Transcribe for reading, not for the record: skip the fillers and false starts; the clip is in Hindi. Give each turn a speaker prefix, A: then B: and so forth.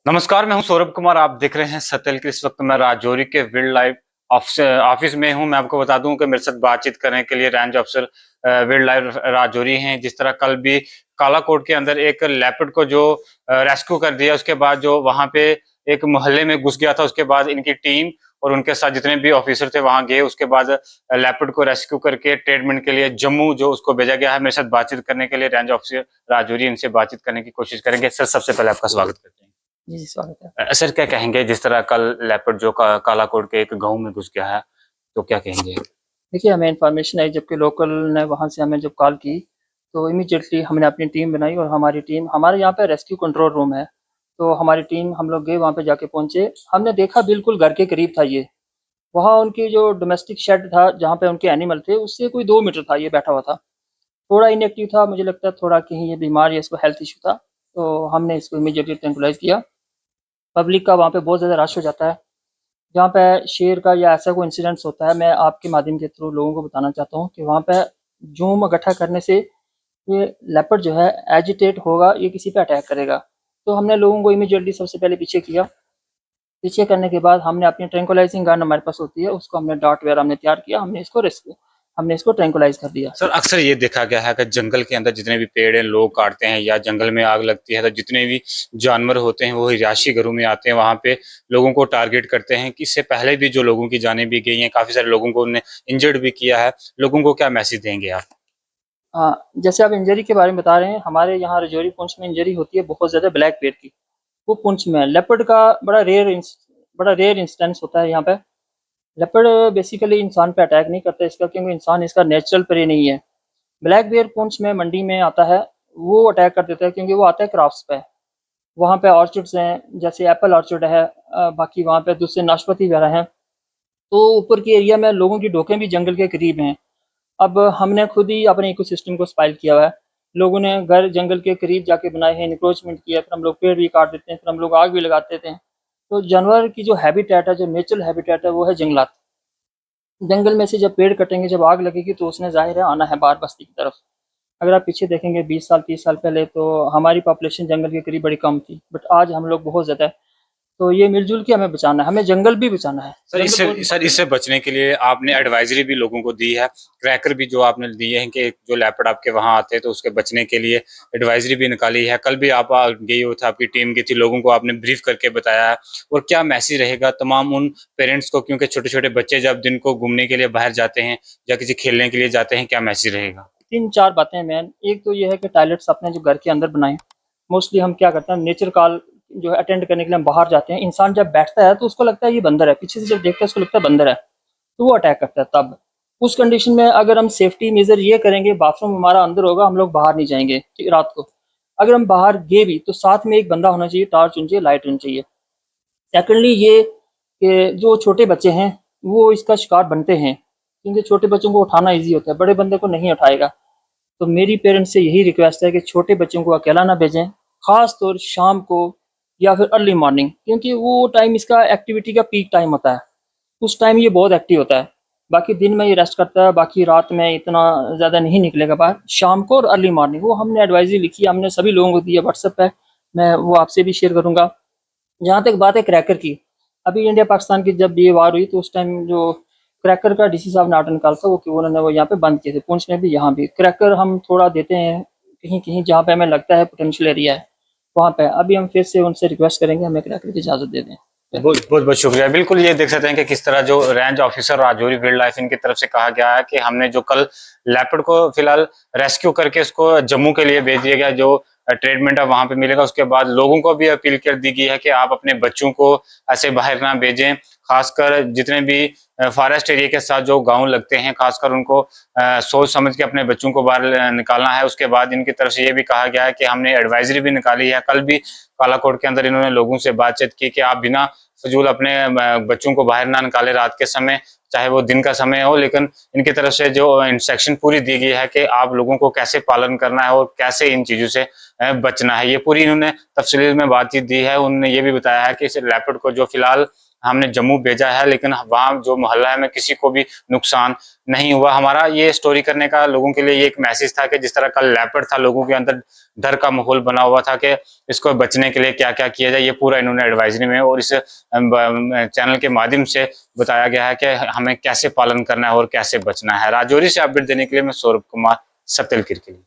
A: नमस्कार, मैं हूं सौरभ कुमार। आप देख रहे हैं सत्यल की। इस वक्त मैं राजौरी के वाइल्ड लाइफ ऑफिस में हूं। मैं आपको बता दूं कि मेरे साथ बातचीत करने के लिए रेंज अफसर वाइल्ड लाइफ राजौरी हैं। जिस तरह कल भी कालाकोट के अंदर एक लेपर्ड को जो रेस्क्यू कर दिया, उसके बाद जो वहां पे एक मोहल्ले में घुस गया था, उसके बाद इनकी टीम और उनके साथ जितने भी ऑफिसर थे वहां गए। उसके बाद लेपर्ड को रेस्क्यू करके ट्रीटमेंट के लिए जम्मू जो उसको भेजा गया है। मेरे साथ बातचीत करने के लिए रेंज ऑफिसर राजौरी, इनसे बातचीत करने की कोशिश करेंगे। सर, सबसे पहले आपका स्वागत करते हैं।
B: जी, स्वागत है।
A: सर, क्या कहेंगे जिस तरह कल लेपर्ड जो कालाकोट के एक गांव में घुस गया है, तो क्या कहेंगे?
B: देखिए, हमें इन्फॉर्मेशन आई जबकि लोकल ने वहाँ से हमें जब कॉल की, तो इमीडिएटली हमने अपनी टीम बनाई और हमारी टीम हमारे यहाँ पे रेस्क्यू कंट्रोल रूम है, तो हमारी टीम हम लोग गए वहाँ पे जाके पहुँचे। हमने देखा बिल्कुल घर के करीब था ये। वहाँ उनकी जो डोमेस्टिक शेड था, जहाँ पे उनके एनिमल थे, उससे कोई 2 मीटर था ये बैठा हुआ था। थोड़ा इनएक्टिव था, मुझे लगता है थोड़ा कहीं ये बीमार या इसको हेल्थ इश्यू था, तो हमने इसको इमीडिएटली ट्रैंक्विलाइज़ किया। पब्लिक का वहाँ पे बहुत ज़्यादा रश हो जाता है। जहाँ पे शेर का या ऐसा कोई इंसिडेंट्स होता है, मैं आपके माध्यम के थ्रू लोगों को बताना चाहता हूँ कि वहाँ पे झूम इकट्ठा करने से ये लेपर्ड जो है एजिटेट होगा, ये किसी पे अटैक करेगा। तो हमने लोगों को इमीडिएटली सबसे पहले पीछे किया। पीछे करने के बाद हमने अपनी ट्रैंक्विलाइजिंग गन हमारे पास होती है, उसको हमने डॉट वगैरह हमने तैयार किया, हमने इसको ट्रैंक्विलाइज़ कर दिया।
A: सर, अक्सर ये देखा गया है कि जंगल के अंदर जितने भी पेड़ हैं लोग काटते हैं, या जंगल में आग लगती है तो जितने भी जानवर होते हैं वो रिहायशी घरों में आते हैं, वहां पे लोगों को टारगेट करते हैं। कि इससे पहले भी जो लोगों की जानें भी गई हैं, काफी सारे लोगों को उन्हें इंजर्ड भी किया है। लोगों को क्या मैसेज देंगे आप?
B: हाँ, जैसे आप इंजरी के बारे में बता रहे हैं, हमारे यहाँ राजौरी पुंछ में इंजरी होती है बहुत ज़्यादा ब्लैक बेर की। वो पुंछ में है। लेपर्ड का बड़ा रेयर इंस्टेंस होता है यहाँ पे। लेपर्ड बेसिकली इंसान पे अटैक नहीं करता इसका, क्योंकि इंसान इसका नेचुरल प्रे नहीं है। ब्लैक बेयर पुंछ में मंडी में आता है, वो अटैक कर देता है क्योंकि वो आता है क्रॉप्स पे। वहाँ पे ऑर्चिड्स हैं, जैसे एप्पल ऑर्चिड है, बाकी वहाँ पे दूसरे नाशपाती वगैरह हैं। तो ऊपर के एरिया में लोगों की डोकें भी जंगल के करीब हैं। अब हमने खुद ही अपने इकोसिस्टम को स्पाइल किया हुआ है। लोगों ने घर जंगल के करीब जाके बनाए हैं, इंक्रोचमेंट किया, फिर हम लोग पेड़ भी काट देते हैं, फिर हम लोग आग भी लगा देते हैं। तो जानवर की जो हैबिटेट है, जो नेचुरल हैबिटेट है, वो है जंगलात। जंगल में से जब पेड़ कटेंगे, जब आग लगेगी, तो उसने ज़ाहिर है आना है बाहर बस्ती की तरफ। अगर आप पीछे देखेंगे 20 साल 30 साल पहले, तो हमारी पॉपुलेशन जंगल के करीब बड़ी कम थी, बट आज हम लोग बहुत ज़्यादा है। तो ये मिलजुल के हमें बचाना है, हमें जंगल भी बचाना है। जंगल बहुत
A: सर,
B: इंपॉर्टेंट
A: इससे
B: है।
A: बचने के लिए आपने एडवाइजरी भी लोगों को दी है, क्रैकर भी जो आपने दिए हैं कि जो लेपर्ड आपके वहां आते हैं तो उसके बचने के लिए एडवाइजरी भी निकाली है। कल भी आप गई हो थे, आपकी टीम गई थी, लोगों को आपने ब्रीफ करके बताया है। और क्या मैसेज रहेगा तमाम उन पेरेंट्स को, क्योंकि छोटे छोटे बच्चे जब दिन को घूमने के लिए बाहर जाते हैं या किसी खेलने के लिए जाते हैं, क्या मैसेज रहेगा?
B: 3-4 बातें हैं मेन। एक तो ये है कि टॉयलेट्स अपने जो घर के अंदर बनाएँ। मोस्टली हम क्या करते हैं, नेचर कॉल जो है अटेंड करने के लिए हम बाहर जाते हैं। इंसान जब बैठता है तो उसको लगता है ये बंदर है, पीछे से जब देखता है उसको लगता है बंदर है, तो वो अटैक करता है तब। उस कंडीशन में अगर हम सेफ्टी मेजर ये करेंगे, बाथरूम हमारा अंदर होगा, हम लोग बाहर नहीं जाएँगे ठीक रात को। अगर हम बाहर गए भी तो साथ में एक बंदा होना चाहिए, टॉर्च होनी चाहिए, लाइट होनी चाहिए। सेकंडली ये कि जो छोटे बच्चे हैं वो इसका शिकार बनते हैं, क्योंकि छोटे बच्चों को उठाना ईज़ी होता है, बड़े बंदे को नहीं उठाएगा। तो मेरी पेरेंट्स से यही रिक्वेस्ट है कि छोटे बच्चों को अकेला ना भेजें, ख़ास तौर शाम को या फिर अर्ली मॉर्निंग, क्योंकि वो टाइम इसका एक्टिविटी का पीक टाइम होता है। उस टाइम ये बहुत एक्टिव होता है। बाकी दिन में ये रेस्ट करता है, बाकी रात में इतना ज़्यादा नहीं निकलेगा बाहर। शाम को और अर्ली मॉर्निंग वो हमने एडवाइज़री लिखी है, हमने सभी लोगों को दी है व्हाट्सएप पे। मैं वो आपसे भी शेयर करूँगा। जहाँ तक बात है क्रैकर की, अभी इंडिया पाकिस्तान की जब ये वार हुई तो उस टाइम जो क्रैकर का डीसी साहब ने आर्डर निकाला था, वो कि उन्होंने वो यहाँ पे बंद किए थे। पुंछ में भी, यहाँ भी क्रैकर हम थोड़ा देते हैं कहीं-कहीं जहाँ पे हमें लगता है पोटेंशियल एरिया है, वहाँ पे। अभी हम फिर से उनसे रिक्वेस्ट करेंगे हमें क्रैकर की इजाज़त दे दें।
A: बहुत बहुत बहुत शुक्रिया। बिल्कुल, ये देख सकते हैं कि किस तरह जो range officer Rajouri wild life, इनकी तरफ से कहा गया है कि हमने जो कल लेपर्ड को फिलहाल रेस्क्यू करके उसको जम्मू के लिए भेज दिया गया, जो ट्रीटमेंट है वहां पे मिलेगा। उसके बाद लोगों को भी अपील कर दी गई है कि आप अपने बच्चों को ऐसे बाहर ना भेजें, खासकर जितने भी फॉरेस्ट एरिया के साथ जो गांव लगते हैं, खासकर उनको सोच समझ के अपने बच्चों को बाहर निकालना है। उसके बाद इनकी तरफ से ये भी कहा गया है कि हमने एडवाइजरी भी निकाली है। कल भी कालाकोट के अंदर इन्होंने लोगों से बातचीत की कि आप बिना फजूल अपने बच्चों को बाहर ना निकाले रात के समय, चाहे वो दिन का समय हो। लेकिन इनकी तरफ से जो इंस्ट्रक्शन पूरी दी गई है कि आप लोगों को कैसे पालन करना है और कैसे इन चीज़ों से बचना है, ये पूरी इन्होंने तफसील में बातचीत दी है। उन्होंने ये भी बताया है कि इस लेपर्ड को जो फिलहाल हमने जम्मू भेजा है, लेकिन वहाँ जो मोहल्ला में किसी को भी नुकसान नहीं हुआ। हमारा ये स्टोरी करने का लोगों के लिए ये एक मैसेज था कि जिस तरह कल लेपर्ड था, लोगों के अंदर डर का माहौल बना हुआ था कि इसको बचने के लिए क्या क्या किया जाए, ये पूरा इन्होंने एडवाइजरी में और इस चैनल के माध्यम से बताया गया है कि हमें कैसे पालन करना है और कैसे बचना है। राजौरी से अपडेट देने के लिए मैं सौरभ कुमार, सत्यलकिर के लिए।